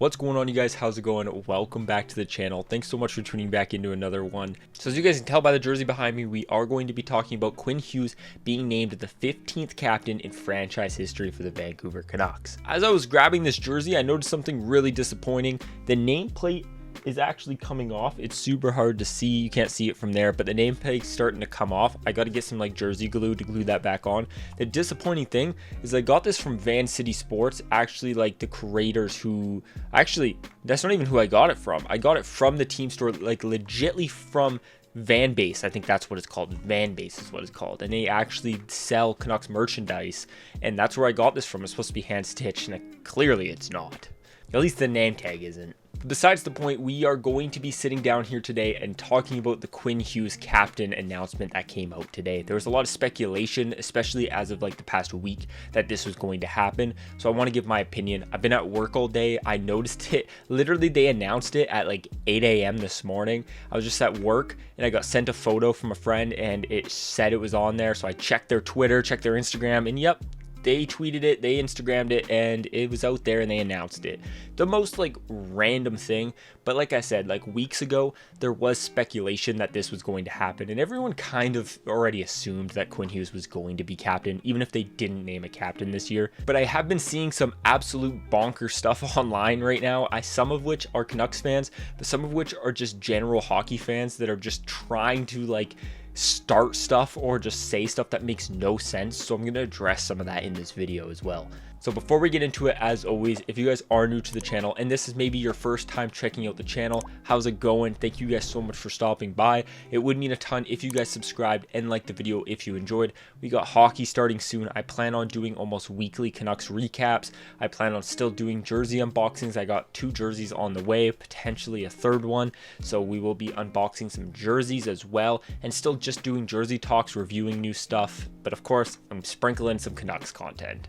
What's going on, you guys? How's it going? Welcome back to the channel. Thanks so much for tuning back into another one. So as you guys can tell by the jersey behind me, we are going to be talking about Quinn Hughes being named the 15th captain in franchise history for the Vancouver Canucks. As I was grabbing this jersey, I noticed something really disappointing. The nameplate is actually coming off. It's super hard to see. You can't see it from there, but the nameplate's starting to come off. I got to get some jersey glue to glue that back on. The disappointing thing is I got this from Van City Sports, actually the creators who that's not even who I got it from. I got it from the team store, legitly from Van Base. I think that's what it's called. Van Base is what it's called, and they actually sell Canucks merchandise, and that's where I got this from. It's supposed to be hand stitched, and clearly it's not. At least the name tag isn't. Besides the point, we are going to be sitting down here today and talking about the Quinn Hughes captain announcement that came out today. There was a lot of speculation, especially as of the past week, that this was going to happen. So I want to give my opinion. I've been at work all day. I noticed it. Literally, they announced it at 8 a.m. this morning. I was just at work and I got sent a photo from a friend and it said it was on there. So I checked their Twitter, checked their Instagram, and yep, they tweeted it, they Instagrammed it, and it was out there and they announced it. The most random thing, but like I said, weeks ago, there was speculation that this was going to happen, and everyone kind of already assumed that Quinn Hughes was going to be captain, even if they didn't name a captain this year. But I have been seeing some absolute bonker stuff online right now, some of which are Canucks fans, but some of which are just general hockey fans that are just trying to start stuff or just say stuff that makes no sense. So I'm going to address some of that in this video as well. So before we get into it, as always, if you guys are new to the channel and this is maybe your first time checking out the channel, how's it going? Thank you guys so much for stopping by. It would mean a ton if you guys subscribed and liked the video if you enjoyed. We got hockey starting soon. I plan on doing almost weekly Canucks recaps. I plan on still doing jersey unboxings. I got 2 jerseys on the way, potentially a 3rd one. So we will be unboxing some jerseys as well and still just doing jersey talks, reviewing new stuff. But of course, I'm sprinkling some Canucks content.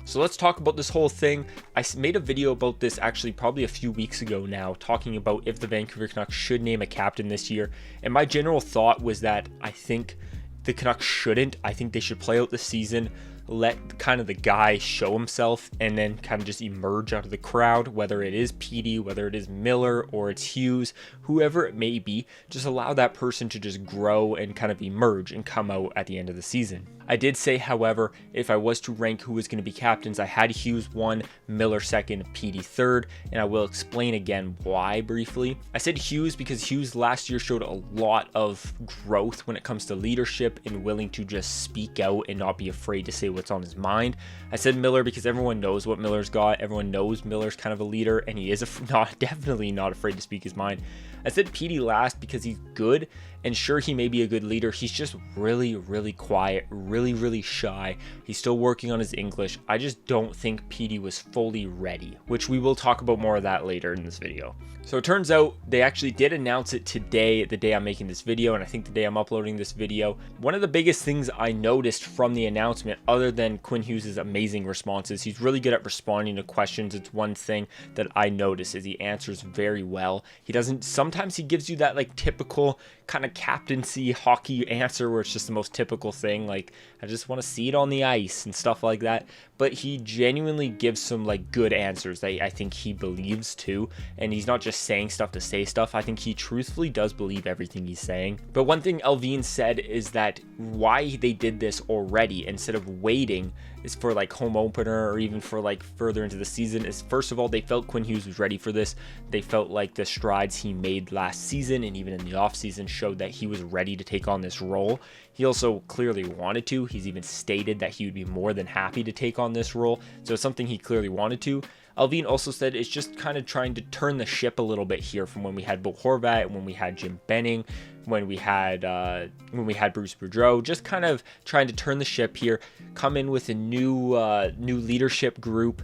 So let's talk about this whole thing. I made a video about this actually probably a few weeks ago now, talking about if the Vancouver Canucks should name a captain this year. And my general thought was that I think the Canucks shouldn't. I think they should play out the season, let kind of the guy show himself, and then kind of just emerge out of the crowd, whether it is Petey, whether it is Miller, or it's Hughes, whoever it may be. Just allow that person to just grow and kind of emerge and come out at the end of the season. I did say, however, if I was to rank who was going to be captains, I had Hughes 1, Miller 2nd, Petey 3rd, and I will explain again why briefly. I said Hughes because Hughes last year showed a lot of growth when it comes to leadership and willing to just speak out and not be afraid to say what's on his mind. I said Miller because everyone knows what Miller's got. Everyone knows Miller's kind of a leader, and he is definitely not afraid to speak his mind. I said Petey last because he's good, and sure, he may be a good leader. He's just really, really quiet, really shy. He's still working on his English. I just don't think Petey was fully ready, which we will talk about more of that later in this video. So it turns out they actually did announce it today, the day I'm making this video, and I think the day I'm uploading this video. One of the biggest things I noticed from the announcement, other than Quinn Hughes' amazing responses, he's really good at responding to questions. It's one thing that I notice is he answers very well. Sometimes he gives you that typical kind of captaincy hockey answer where it's just the most typical thing, I just want to see it on the ice and stuff like that. But he genuinely gives some good answers that I think he believes too, and he's not just saying stuff to say stuff. I think he truthfully does believe everything he's saying. But one thing Alvin said is that why they did this already instead of waiting is for home opener or even for further into the season is, first of all, they felt Quinn Hughes was ready for this. They felt the strides he made last season and even in the offseason showed that he was ready to take on this role. He also clearly wanted to. He's even stated that he would be more than happy to take on this role. So it's something he clearly wanted to. Alvin also said it's just kind of trying to turn the ship a little bit here from when we had Bo Horvat and when we had Jim Benning, when we had Bruce Boudreau, just kind of trying to turn the ship here, come in with a new leadership group.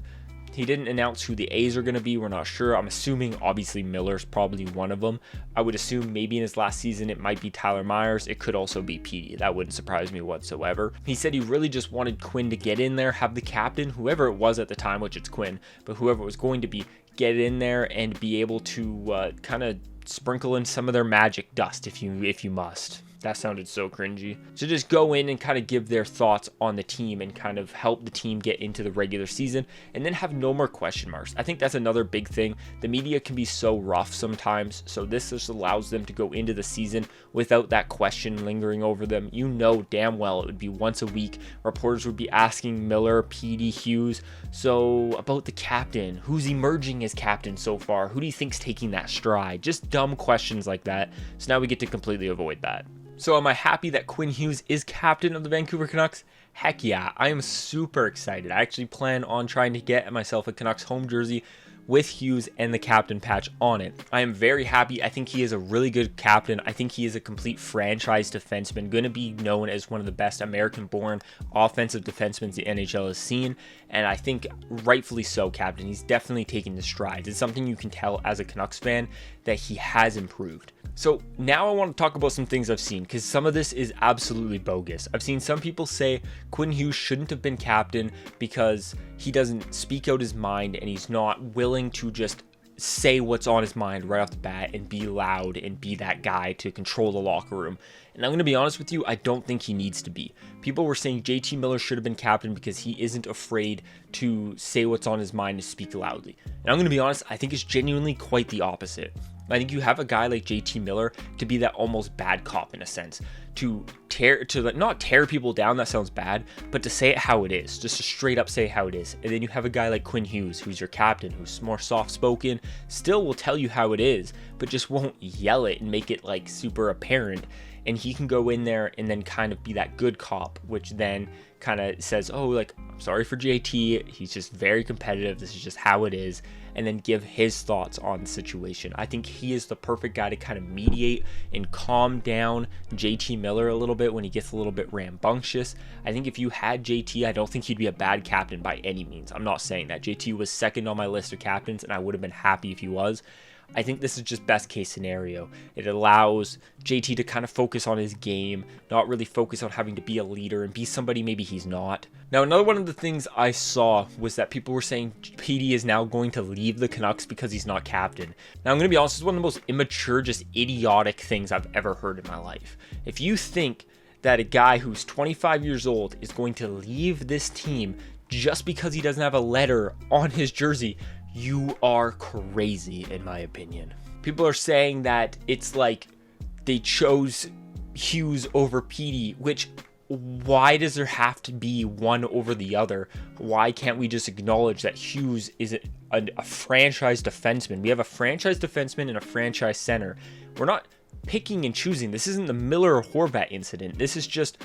He didn't announce who the A's are going to be. We're not sure. I'm assuming obviously Miller's probably one of them. I would assume maybe in his last season it might be Tyler Myers. It could also be Petey. That wouldn't surprise me whatsoever. He said he really just wanted Quinn to get in there, have the captain, whoever it was at the time, which it's Quinn, but whoever it was going to be, get in there and be able to kind of sprinkle in some of their magic dust if you must. That sounded so cringy. So just go in and kind of give their thoughts on the team and kind of help the team get into the regular season and then have no more question marks. I think that's another big thing. The media can be so rough sometimes, so this just allows them to go into the season without that question lingering over them. You know damn well it would be once a week. Reporters would be asking Miller, Petey, Hughes, so about the captain, who's emerging as captain so far? Who do you think's taking that stride? Just dumb questions like that. So now we get to completely avoid that. So am I happy that Quinn Hughes is captain of the Vancouver Canucks? Heck yeah, I am super excited. I actually plan on trying to get myself a Canucks home jersey with Hughes and the captain patch on it. I am very happy. I think he is a really good captain. I think he is a complete franchise defenseman, going to be known as one of the best American-born offensive defensemen the NHL has seen, and I think rightfully so, captain. He's definitely taking the strides. It's something you can tell as a Canucks fan that he has improved. So now I want to talk about some things I've seen, because some of this is absolutely bogus. I've seen some people say Quinn Hughes shouldn't have been captain because he doesn't speak out his mind and he's not willing to just say what's on his mind right off the bat and be loud and be that guy to control the locker room. And I'm going to be honest with you, I don't think he needs to be. People were saying JT Miller should have been captain because he isn't afraid to say what's on his mind and speak loudly. And I'm going to be honest, I think it's genuinely quite the opposite. I think you have a guy like JT Miller to be that almost bad cop in a sense, to not tear people down, that sounds bad, but to say it how it is, just to straight up say how it is. And then you have a guy like Quinn Hughes, who's your captain, who's more soft-spoken, still will tell you how it is, but just won't yell it and make it like super apparent. And he can go in there and then kind of be that good cop, which then kind of says, oh, like, I'm sorry for JT, he's just very competitive, this is just how it is, and then give his thoughts on the situation. I think he is the perfect guy to kind of mediate and calm down JT Miller a little bit when he gets a little bit rambunctious. I think if you had JT, I don't think he'd be a bad captain by any means. I'm not saying that. JT was second on my list of captains, and I would have been happy if he was. I think this is just best case scenario. It allows JT to kind of focus on his game, not really focus on having to be a leader and be somebody maybe he's not. Now, another one of the things I saw was that people were saying Petey is now going to leave the Canucks because he's not captain. Now, I'm going to be honest, this is one of the most immature, just idiotic things I've ever heard in my life. If you think that a guy who's 25 years old is going to leave this team just because he doesn't have a letter on his jersey, you are crazy, in my opinion. People are saying that it's like they chose Hughes over Petey, which, why does there have to be one over the other? Why can't we just acknowledge that Hughes is a franchise defenseman? We have a franchise defenseman and a franchise center. We're not picking and choosing. This isn't the Miller or Horvat incident. This is just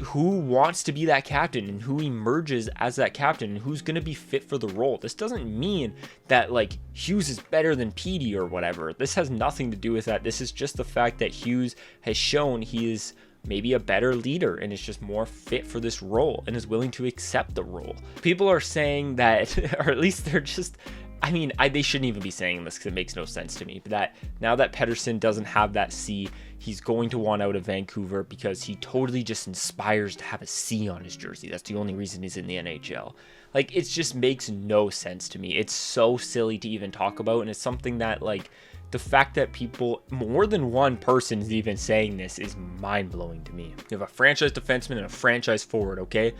who wants to be that captain and who emerges as that captain and who's going to be fit for the role. This doesn't mean that like Hughes is better than Petey or whatever. This has nothing to do with that. This is just the fact that Hughes has shown he is maybe a better leader and is just more fit for this role and is willing to accept the role. People are saying that, or at least they're just, they shouldn't even be saying this because it makes no sense to me, but that now that Pettersson doesn't have that C, he's going to want out of Vancouver because he totally just inspires to have a C on his jersey. That's the only reason he's in the NHL. Like, it just makes no sense to me. It's so silly to even talk about, and it's something that, like, the fact that people, more than one person is even saying this is mind-blowing to me. You have a franchise defenseman and a franchise forward, okay?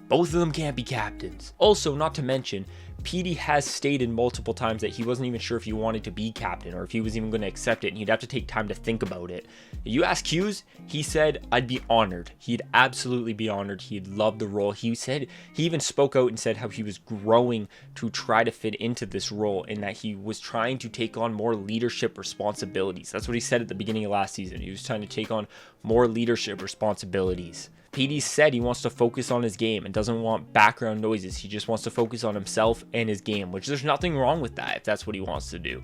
Both of them can't be captains. Also, not to mention, Petey has stated multiple times that he wasn't even sure if he wanted to be captain or if he was even going to accept it, and he'd have to take time to think about it. You ask Hughes, he said, I'd be honored. He'd absolutely be honored. He'd love the role. He even spoke out and said how he was growing to try to fit into this role and that he was trying to take on more leadership responsibilities. That's what he said at the beginning of last season. He was trying to take on more leadership responsibilities. Petey said he wants to focus on his game and doesn't want background noises. He just wants to focus on himself and his game, which there's nothing wrong with that if that's what he wants to do.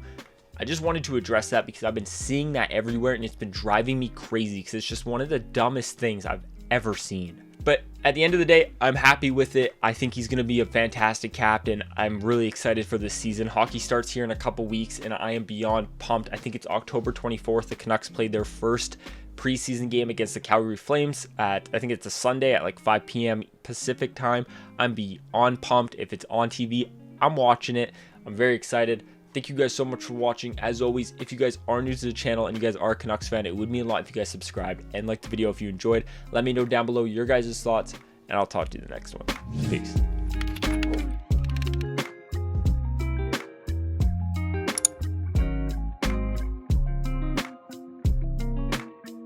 I just wanted to address that because I've been seeing that everywhere and it's been driving me crazy because it's just one of the dumbest things I've ever seen. But at the end of the day, I'm happy with it. I think he's going to be a fantastic captain. I'm really excited for this season. Hockey starts here in a couple weeks and I am beyond pumped. I think it's October 24th. The Canucks played their first preseason game against the Calgary Flames at, I think it's a Sunday at like 5 p.m. Pacific time. I'm beyond pumped. If it's on TV, I'm watching it. I'm very excited. Thank you guys so much for watching. As always, if you guys are new to the channel and you guys are a Canucks fan, it would mean a lot if you guys subscribed and liked the video if you enjoyed. Let me know down below your guys' thoughts, and I'll talk to you in the next one. Peace.